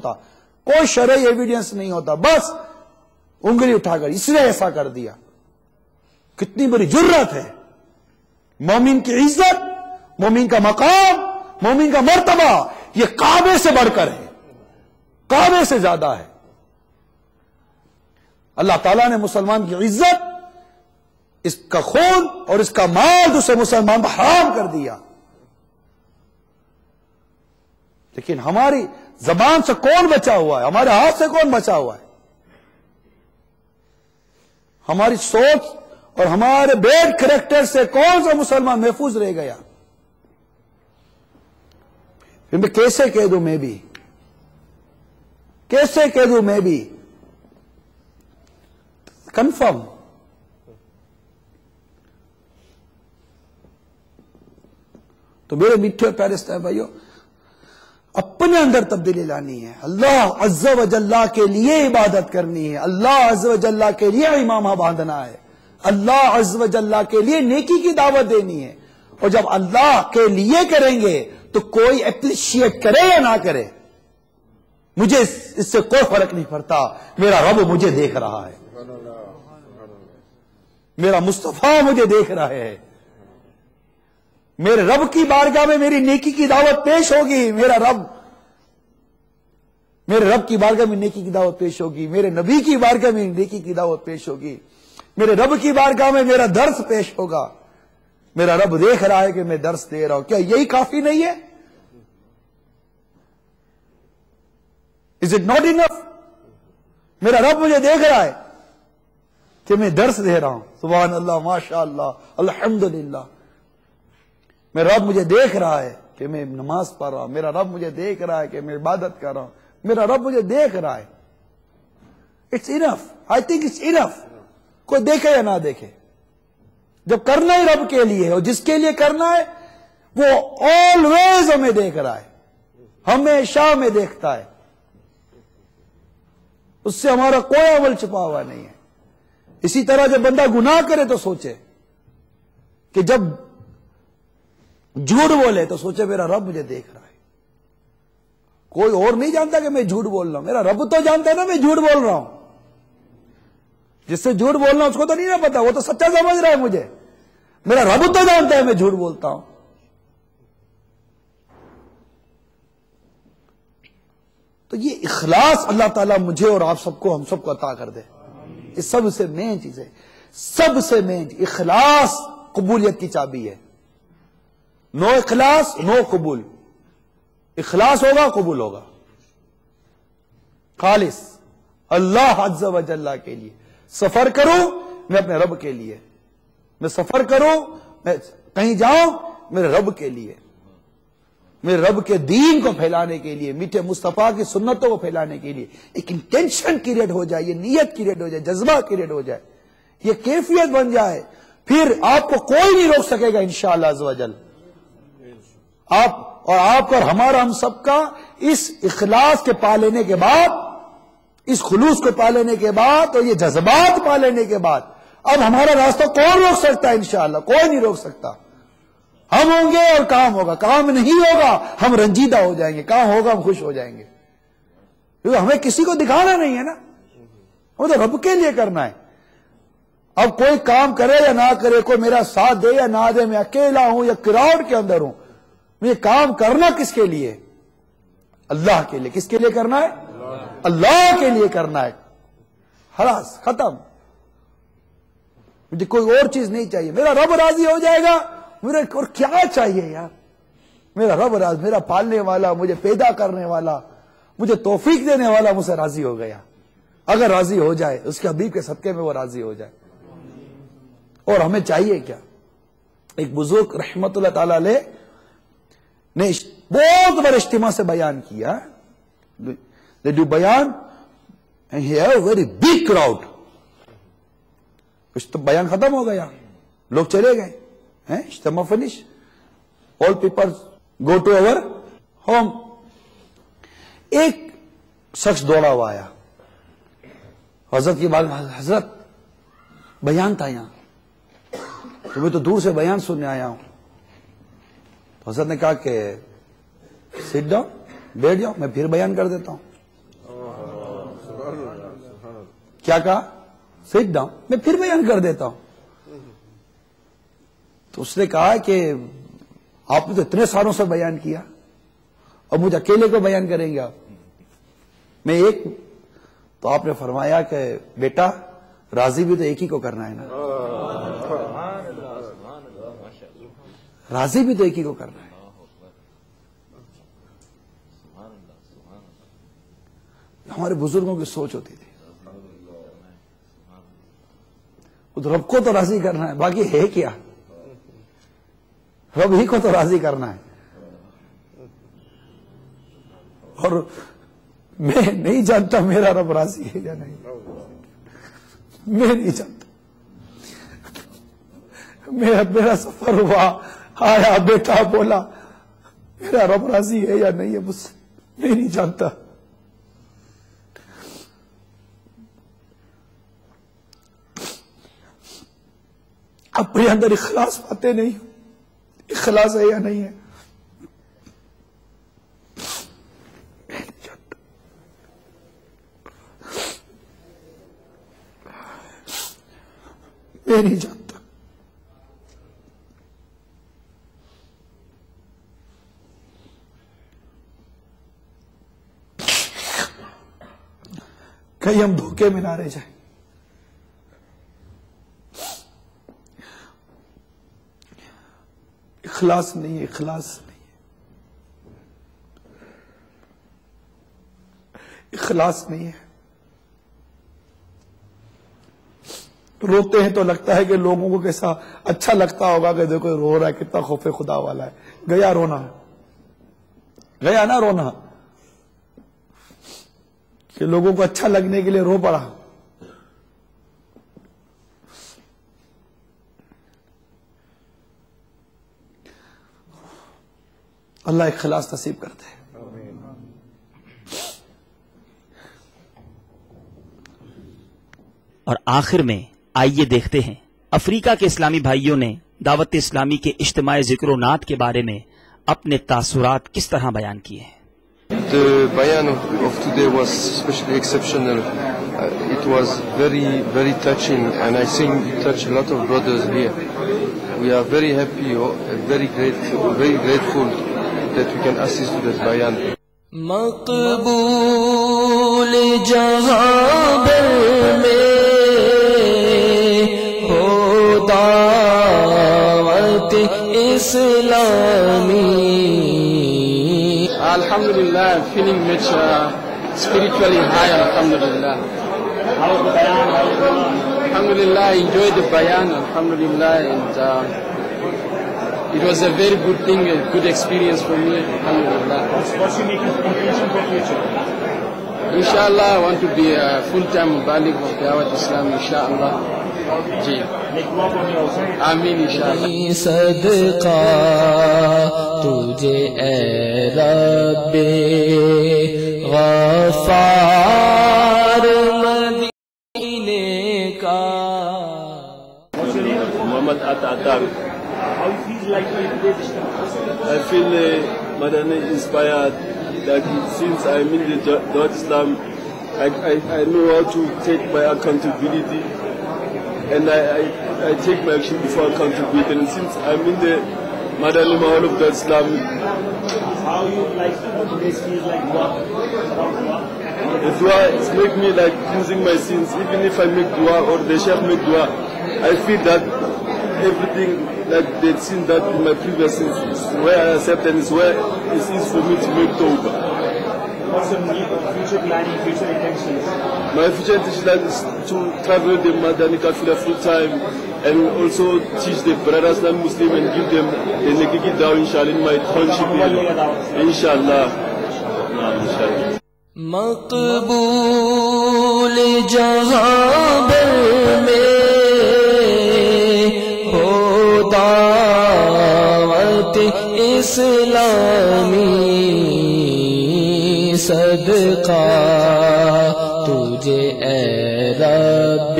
ہوتا، کوئی شرعی ایویڈنس نہیں ہوتا، بس انگلی اٹھا کر اس نے ایسا کر دیا. کتنی بڑی جرت ہے. مومن کی عزت، مومن کا مقام، مومن کا مرتبہ یہ کعبے سے بڑھ کر ہے، کعبے سے زیادہ ہے. اللہ تعالیٰ نے مسلمان کی عزت، اس کا خون اور اس کا مال دوسرے مسلمان پر حرام کر دیا. لیکن ہماری زبان سے کون بچا ہوا ہے؟ ہمارے ہاتھ سے کون بچا ہوا ہے؟ ہماری سوچ اور ہمارے بیڈ کریکٹر سے کون سا مسلمان محفوظ رہ گیا؟ پھر میں کیسے کہہ دوں میں بھی، کیسے کہہ دوں میں بھی کنفرم. تو میرے میٹھے اور پیارے اسلام بھائیوں، اپنے اندر تبدیلی لانی ہے. اللہ عز و جل کے لیے عبادت کرنی ہے، اللہ عز و جل کے لیے امامہ باندھنا ہے، اللہ عز و جل کے لیے نیکی کی دعوت دینی ہے. اور جب اللہ کے لیے کریں گے تو کوئی اپریشیٹ کرے یا نہ کرے، مجھے اس سے کوئی فرق نہیں پڑتا. میرا رب مجھے دیکھ رہا ہے، میرا مصطفیٰ مجھے دیکھ رہا ہے. میرے رب کی بارگاہ میں میری نیکی کی دعوت پیش ہوگی، میرے رب کی بارگاہ میں نیکی کی دعوت پیش ہوگی، میرے نبی کی بارگاہ میں نیکی کی دعوت پیش ہوگی، میرے رب کی بارگاہ میں میرا درس پیش ہوگا. میرا رب دیکھ رہا ہے کہ میں درس دے رہا ہوں. کیا یہی کافی نہیں ہے؟ Is it not enough؟ میرا رب مجھے دیکھ رہا ہے کہ میں درس دے رہا ہوں. سبحان اللہ، ماشاء اللہ، الحمدللہ. میرا رب مجھے دیکھ رہا ہے کہ میں نماز پڑھ رہا ہوں، میرا رب مجھے دیکھ رہا ہے کہ میں عبادت کر رہا ہوں، میرا رب مجھے دیکھ رہا ہے. It's enough. I think it's enough. کوئی دیکھے یا نہ دیکھے، جب کرنا ہی رب کے لیے ہے اور جس کے لیے کرنا ہے وہ آلویز ہمیں دیکھ رہا ہے، ہمیشہ ہمیں دیکھتا ہے. اس سے ہمارا کوئی عمل چھپا ہوا نہیں ہے. اسی طرح جب بندہ گناہ کرے تو سوچے کہ جب جھوٹ بولے تو سوچے میرا رب مجھے دیکھ رہا ہے. کوئی اور نہیں جانتا کہ میں جھوٹ بول رہا ہوں، میرا رب تو جانتا ہے نا میں جھوٹ بول رہا ہوں. جس سے جھوٹ بولنا اس کو تو نہیں نہ پتا، وہ تو سچا سمجھ رہا ہے مجھے. میرا رب تو جانتا ہے میں جھوٹ بولتا ہوں. تو یہ اخلاص اللہ تعالیٰ مجھے اور آپ سب کو، ہم سب کو عطا کر دے. یہ سب سے مین چیز ہے، سب سے مین. اخلاص قبولیت کی چابی ہے. نو اخلاص نو قبول. اخلاص ہوگا قبول ہوگا. خالص اللہ عز و جل کے لیے. سفر کروں میں اپنے رب کے لیے، میں سفر کروں، میں کہیں جاؤں میرے رب کے لیے، میرے رب کے دین کو پھیلانے کے لیے، میٹھے مصطفیٰ کی سنتوں کو پھیلانے کے لیے. ایک انٹینشن کریٹ ہو جائے، یہ نیت کریٹ ہو جائے، جذبہ کریٹ ہو جائے، یہ کیفیت بن جائے، پھر آپ کو کوئی نہیں روک سکے گا انشاءاللہ عز و جل. آپ اور ہمارا، ہم سب کا اس اخلاص کے پا لینے کے بعد، اس خلوص کو پا لینے کے بعد اور یہ جذبات پا لینے کے بعد اب ہمارا راستہ کون روک سکتا ہے؟ انشاءاللہ کوئی نہیں روک سکتا. ہم ہوں گے اور کام ہوگا، کام نہیں ہوگا ہم رنجیدہ ہو جائیں گے، کام ہوگا ہم خوش ہو جائیں گے. کیونکہ ہمیں کسی کو دکھانا نہیں ہے نا، ہمیں تو رب کے لیے کرنا ہے. اب کوئی کام کرے یا نہ کرے، کوئی میرا ساتھ دے یا نہ دے، میں اکیلا ہوں یا کراؤڈ کے اندر ہوں، یہ کام کرنا کس کے لیے؟ اللہ کے لیے. کس کے لیے کرنا ہے؟ اللہ کے لیے کرنا ہے. خلاص ختم. مجھے کوئی اور چیز نہیں چاہیے. میرا رب راضی ہو جائے گا، میرے اور کیا چاہیے یار؟ میرا رب راضی، میرا پالنے والا، مجھے پیدا کرنے والا، مجھے توفیق دینے والا مجھ سے راضی ہو گیا. اگر راضی ہو جائے، اس کے حبیب کے صدقے میں وہ راضی ہو جائے. اور ہمیں چاہیے کیا؟ ایک بزرگ رحمت اللہ تعالی علیہ نے بہت بڑے اجتماع سے بیان کیا. They do بیان and he have a very big crowd. کچھ تو بیان ختم ہو گیا، لوگ چلے گئے، اجتماع finish, all people go to our home. ایک شخص دوڑا ہوا آیا حضرت کی بات، حضرت بیان تھا یہاں، تمہیں تو دور سے بیان سننے آیا ہوں. تو حضرت نے کہا کہ سٹ ڈاؤن، بیٹھ جاؤ، میں پھر بیان کر دیتا ہوں. کیا کہا؟ سٹ ڈاؤن، میں پھر بیان کر دیتا ہوں. تو اس نے کہا کہ آپ نے تو اتنے سالوں سے بیان کیا اور مجھے اکیلے کو بیان کریں گے آپ؟ میں ایک. تو آپ نے فرمایا کہ بیٹا راضی بھی تو ایک ہی کو کرنا ہے نا، راضی بھی تو ایک ہی کو کرنا ہے. ہمارے بزرگوں کی سوچ ہوتی تھی، رب کو تو راضی کرنا ہے، باقی ہے کیا، رب ہی کو تو راضی کرنا ہے. اور میں نہیں جانتا میرا رب راضی ہے یا نہیں، میں نہیں جانتا. میرا سفر ہوا، آیا بیٹا بولا میرا رب راضی ہے یا نہیں ہے مجھ سے، میں نہیں جانتا. اپنے اندر اخلاص پاتے نہیں، اخلاص ہے یا نہیں ہے میں نہیں جانتا. کہیں ہم دھوکے میں نہ رہ جائیں. اخلاص نہیں ہے، اخلاص نہیں ہے، اخلاص نہیں ہے. روتے ہیں تو لگتا ہے کہ لوگوں کو کیسا اچھا لگتا ہوگا کہ دیکھو رو رہا ہے، کتنا خوف خدا والا ہے. گیا رونا، گیا نا رونا، کہ لوگوں کو اچھا لگنے کے لیے رو پڑا. اللہ اخلاص نصیب کرتے ہیں. اور آخر میں آئیے دیکھتے ہیں افریقہ کے اسلامی بھائیوں نے دعوت اسلامی کے اجتماع ذکر و نعت کے بارے میں اپنے تاثرات کس طرح بیان کیے ہیں. The bayan of today was especially exceptional. It was very, very touching, and I think it touched a lot of brothers here. We are very happy, very grateful that we can assist to this bayan. مقبول جہاں بھر میں ہو دعوت اسلامی. Alhamdulillah, I'm feeling much spiritually high, alhamdulillah. How was the bayan? Alhamdulillah, I enjoyed the bayan, alhamdulillah, and it was a very good thing, a good experience for me, alhamdulillah. What's your intention for future? Inshallah, I want to be a full-time mubaligh of Dawat Islam, inshallah. Ji. Make dua for me also. Ameen, inshallah. صدقہ تجھے اے رب غفار مدینے کا. What's your name? Muhammad Atar. How you feel like you did this? I feel Madani inspired. Like since I'm in the Dawat Islam, I know how to take my accountability, and I take my action before accountability. And since I'm in the Madani Mahal of Dawat Islam, How you like today's feels like dua? the dua make me like cleansing my sins. Even if I make dua or the Sheikh make dua, I feel that everything, like the sin that in my previous sins, is where I accept and is where it is for me to make tawbah. What's your future planning, future intentions? My future intention is to travel the Madani Kafila full time and also teach the brothers and Muslims and give them the Negigi Dawah inshallah in my township area. Inshallah. Inshallah. مقبول جہاں بھر میں ہو دعوت اسلامی. صدقہ تجھے اے رب